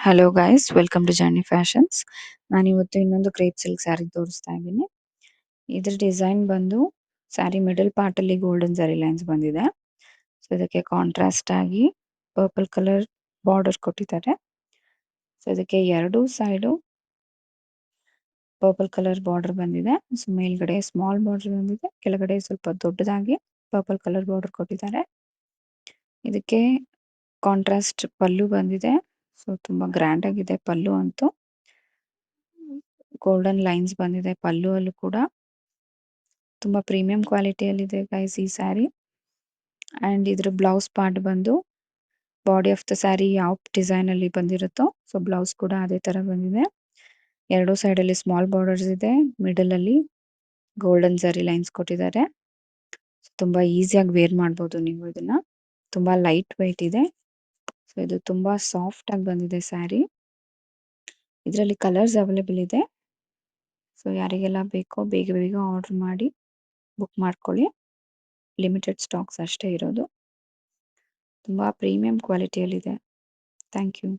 Hello guys, welcome to journey fashions. ನಾನಿವತ್ತು ಇನ್ನೊಂದು crepe silk sari ತೋರಿಸ್ತಾ ಇದ್ದೀನಿ. ಇದ್ರ ಡಿಸೈನ್ ಬಂದು ಸ್ಯಾರಿ ಮಿಡಲ್ ಪಾರ್ಟ್ ಅಲ್ಲಿ ಗೋಲ್ಡನ್ ಜರಿ ಲೈನ್ಸ್ ಬಂದಿದೆ. ಸೊ ಇದಕ್ಕೆ ಕಾಂಟ್ರಾಸ್ಟ್ ಆಗಿ ಪರ್ಪಲ್ ಕಲರ್ ಬಾರ್ಡರ್ ಕೊಟ್ಟಿದ್ದಾರೆ. ಸೊ ಇದಕ್ಕೆ ಎರಡೂ ಸೈಡು ಪರ್ಪಲ್ ಕಲರ್ ಬಾರ್ಡರ್ ಬಂದಿದೆ. ಸೊ ಮೇಲ್ಗಡೆ ಸ್ಮಾಲ್ ಬಾರ್ಡರ್ ಬಂದಿದೆ, ಕೆಳಗಡೆ ಸ್ವಲ್ಪ ದೊಡ್ಡದಾಗಿ ಪರ್ಪಲ್ ಕಲರ್ ಬಾರ್ಡರ್ ಕೊಟ್ಟಿದ್ದಾರೆ. ಇದಕ್ಕೆ ಕಾಂಟ್ರಾಸ್ಟ್ ಪಲ್ಲು ಬಂದಿದೆ. ಸೊ ತುಂಬಾ ಗ್ರ್ಯಾಂಡ್ ಆಗಿದೆ ಪಲ್ಲು ಅಂತೂ. ಗೋಲ್ಡನ್ ಲೈನ್ಸ್ ಬಂದಿದೆ ಪಲ್ಲು ಅಲ್ಲೂ ಕೂಡ. ತುಂಬಾ ಪ್ರೀಮಿಯಂ ಕ್ವಾಲಿಟಿಯಲ್ಲಿದೆ ಗೈಸ್ ಈ ಸ್ಯಾರಿ. ಅಂಡ್ ಇದ್ರ ಬ್ಲೌಸ್ ಪಾರ್ಟ್ ಬಂದು ಬಾಡಿ ಆಫ್ ದ ಸ್ಯಾರಿ ಯಾವ ಡಿಸೈನ್ ಅಲ್ಲಿ ಬಂದಿರುತ್ತೋ ಸೊ ಬ್ಲೌಸ್ ಕೂಡ ಅದೇ ತರ ಬಂದಿದೆ. ಎರಡೂ ಸೈಡ್ ಅಲ್ಲಿ ಸ್ಮಾಲ್ ಬಾರ್ಡರ್ಸ್ ಇದೆ, ಮಿಡಲ್ ಅಲ್ಲಿ ಗೋಲ್ಡನ್ ಜರಿ ಲೈನ್ಸ್ ಕೊಟ್ಟಿದ್ದಾರೆ. ತುಂಬಾ ಈಸಿಯಾಗಿ ವೇರ್ ಮಾಡ್ಬೋದು ನೀವು ಇದನ್ನ. ತುಂಬಾ ಲೈಟ್ ವೆಯ್ಟ್ ಇದೆ. ಸೊ ಇದು ತುಂಬಾ ಸಾಫ್ಟ್ ಆಗಿ ಬಂದಿದೆ ಸ್ಯಾರಿ. ಇದರಲ್ಲಿ ಕಲರ್ಸ್ ಅವೈಲೇಬಲ್ ಇದೆ. ಸೊ ಯಾರಿಗೆಲ್ಲ ಬೇಕೋ ಬೇಗ ಬೇಗ ಆರ್ಡರ್ ಮಾಡಿ ಬುಕ್ ಮಾಡ್ಕೊಳ್ಳಿ. ಲಿಮಿಟೆಡ್ ಸ್ಟಾಕ್ಸ್ ಅಷ್ಟೇ ಇರೋದು. ತುಂಬಾ ಪ್ರೀಮಿಯಂ ಕ್ವಾಲಿಟಿಯಲ್ಲಿದೆ. Thank you.